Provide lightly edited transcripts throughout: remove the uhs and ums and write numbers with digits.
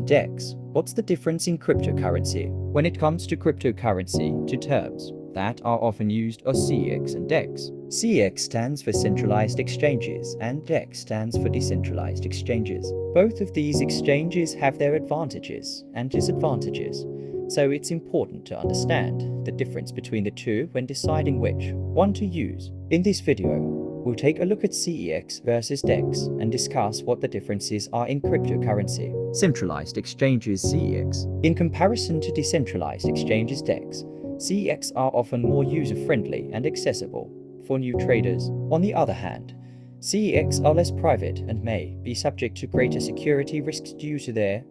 DEX. What's the difference in cryptocurrency? When it comes to cryptocurrency, two terms that are often used are CEX and DEX. CEX stands for Centralized Exchanges and DEX stands for Decentralized Exchanges. Both of these exchanges have their advantages and disadvantages, so it's important to understand the difference between the two when deciding which one to use. In this video, we'll take a look at CEX versus DEX and discuss what the differences are in cryptocurrency. Centralized exchanges CEX. In comparison to decentralized exchanges DEX, CEX are often more user-friendly and accessible for new traders. On the other hand, CEX are less private and may be subject to greater security risks due to their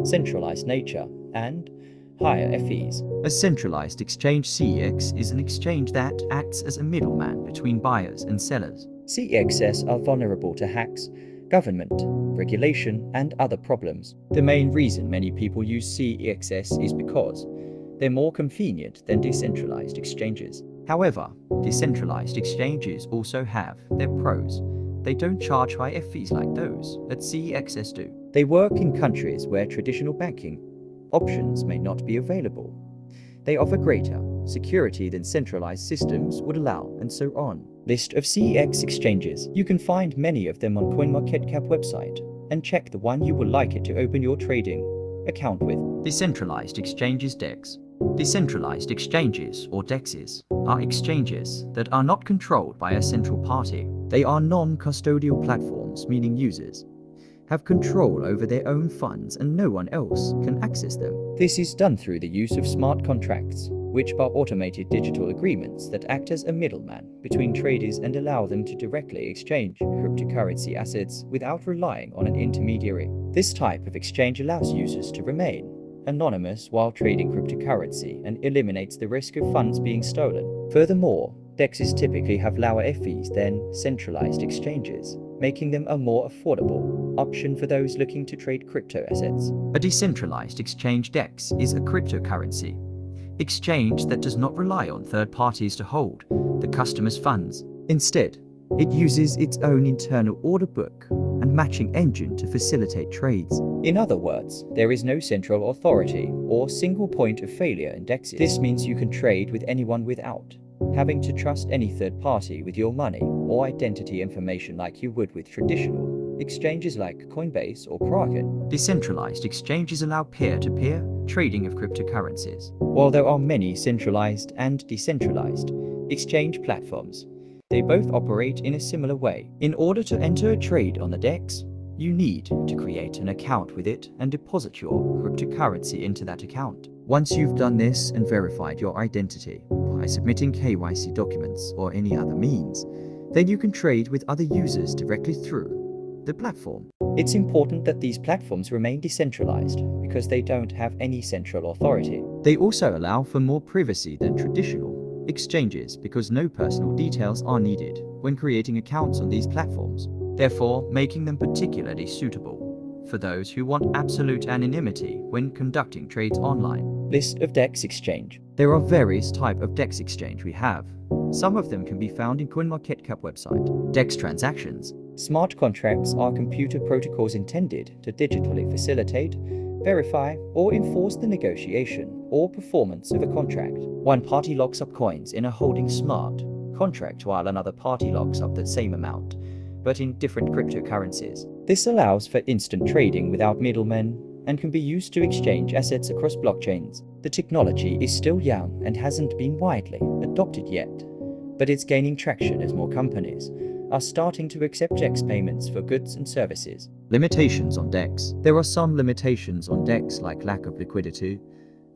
centralized nature and higher fees. A centralized exchange CEX is an exchange that acts as a middleman between buyers and sellers. CEXs are vulnerable to hacks, government, regulation, and other problems. The main reason many people use CEXs is because they're more convenient than decentralized exchanges. However, decentralized exchanges also have their pros. They don't charge high fees like those that CEXs do. They work in countries where traditional banking options may not be available. They offer greater security than centralized systems would allow, and so on. List of CEX exchanges. You can find many of them on CoinMarketCap website, and check the one you will like it to open your trading account with. Decentralized exchanges DEX. Decentralized exchanges, or DEXs, are exchanges that are not controlled by a central party. They are non-custodial platforms, meaning users have control over their own funds and no one else can access them. This is done through the use of smart contracts, which are automated digital agreements that act as a middleman between traders and allow them to directly exchange cryptocurrency assets without relying on an intermediary. This type of exchange allows users to remain anonymous while trading cryptocurrency and eliminates the risk of funds being stolen. Furthermore, DEXs typically have lower fees than centralized exchanges, making them a more affordable option for those looking to trade crypto assets. A decentralized exchange DEX is a cryptocurrency exchange that does not rely on third parties to hold the customer's funds. Instead, it uses its own internal order book and matching engine to facilitate trades. In other words, there is no central authority or single point of failure in DEXs. This means you can trade with anyone without having to trust any third party with your money or identity information like you would with traditional exchanges like Coinbase or Kraken. Decentralized exchanges allow peer-to-peer trading of cryptocurrencies. While there are many centralized and decentralized exchange platforms, they both operate in a similar way. In order to enter a trade on the DEX, you need to create an account with it and deposit your cryptocurrency into that account. Once you've done this and verified your identity by submitting KYC documents or any other means, then you can trade with other users directly through the platform. It's important that these platforms remain decentralized because they don't have any central authority. They also allow for more privacy than traditional exchanges because no personal details are needed when creating accounts on these platforms, therefore making them particularly suitable for those who want absolute anonymity when conducting trades online. List of DEX exchange. There are various types of DEX exchange we have. Some of them can be found in CoinMarketCap website. DEX transactions. Smart contracts are computer protocols intended to digitally facilitate, verify, or enforce the negotiation or performance of a contract. One party locks up coins in a holding smart contract while another party locks up the same amount, but in different cryptocurrencies. This allows for instant trading without middlemen and can be used to exchange assets across blockchains. The technology is still young and hasn't been widely adopted yet, but it's gaining traction as more companies are starting to accept DEX payments for goods and services. Limitations on DEX. There are some limitations on DEX like lack of liquidity,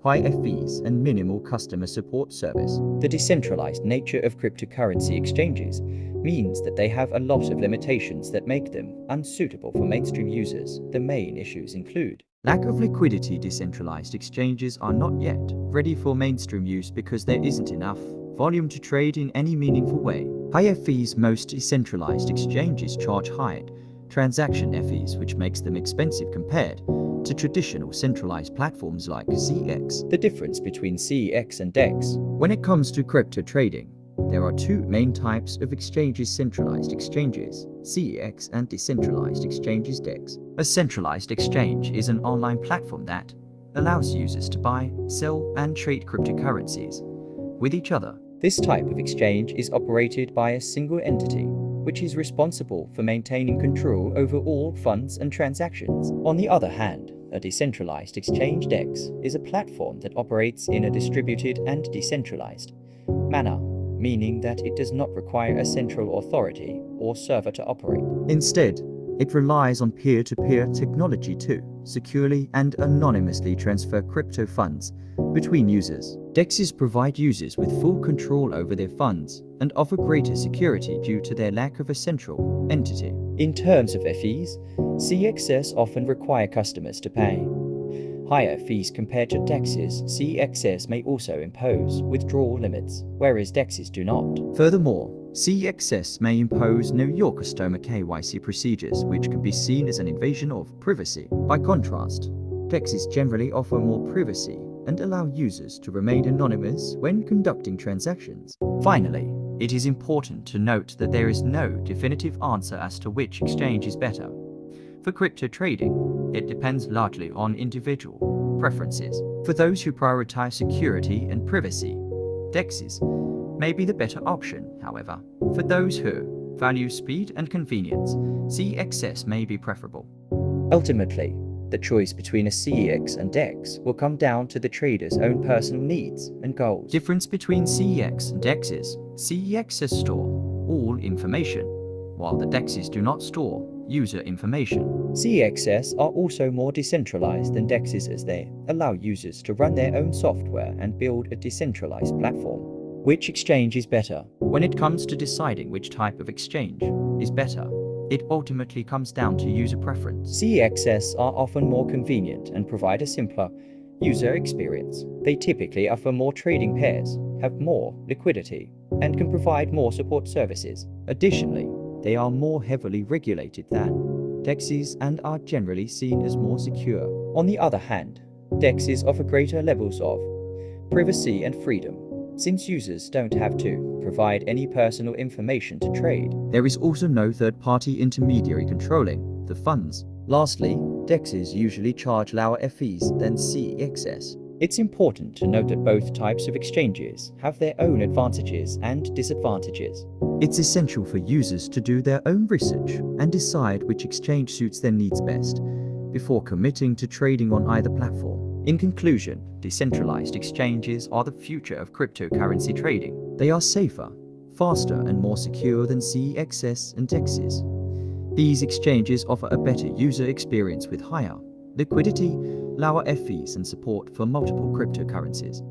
high fees, and minimal customer support service. The decentralized nature of cryptocurrency exchanges means that they have a lot of limitations that make them unsuitable for mainstream users. The main issues include lack of liquidity. Decentralized exchanges are not yet ready for mainstream use because there isn't enough volume to trade in any meaningful way. Higher fees. Most decentralized exchanges charge high transaction fees, which makes them expensive compared to traditional centralized platforms like CEX. The difference between CEX and DEX. When it comes to crypto trading, There are two main types of exchanges: centralized exchanges, CEX, and decentralized exchanges, DEX. A centralized exchange is an online platform that allows users to buy, sell, and trade cryptocurrencies with each other. This type of exchange is operated by a single entity, which is responsible for maintaining control over all funds and transactions. On the other hand, a decentralized exchange, DEX, is a platform that operates in a distributed and decentralized manner, meaning that it does not require a central authority or server to operate. Instead, it relies on peer-to-peer technology to securely and anonymously transfer crypto funds between users. DEXs provide users with full control over their funds and offer greater security due to their lack of a central entity. In terms of fees, CEXs often require customers to pay higher fees compared to DEXs. CEXs may also impose withdrawal limits, whereas DEXs do not. Furthermore, CEXs may impose know your customer KYC procedures, which can be seen as an invasion of privacy. By contrast, DEXs generally offer more privacy and allow users to remain anonymous when conducting transactions. Finally, it is important to note that there is no definitive answer as to which exchange is better. For crypto trading, it depends largely on individual preferences. For those who prioritize security and privacy, DEXs may be the better option. However, for those who value speed and convenience, CEXs may be preferable. Ultimately, the choice between a CEX and DEX will come down to the trader's own personal needs and goals. Difference between CEX and DEXs: CEXs store all information, while the DEXs do not store user information. CEXs are also more decentralized than DEXs, as they allow users to run their own software and build a decentralized platform. Which exchange is better? When it comes to deciding which type of exchange is better, it ultimately comes down to user preference. CEXs are often more convenient and provide a simpler user experience. They typically offer more trading pairs, have more liquidity, and can provide more support services. Additionally, they are more heavily regulated than DEXs and are generally seen as more secure. On the other hand, DEXs offer greater levels of privacy and freedom, since users don't have to provide any personal information to trade. There is also no third-party intermediary controlling the funds. Lastly, DEXs usually charge lower fees than CEXs. It's important to note that both types of exchanges have their own advantages and disadvantages. It's essential for users to do their own research and decide which exchange suits their needs best before committing to trading on either platform. In conclusion, decentralized exchanges are the future of cryptocurrency trading. They are safer, faster, and more secure than CEXs and DEXs. These exchanges offer a better user experience with higher liquidity, lower fees, and support for multiple cryptocurrencies.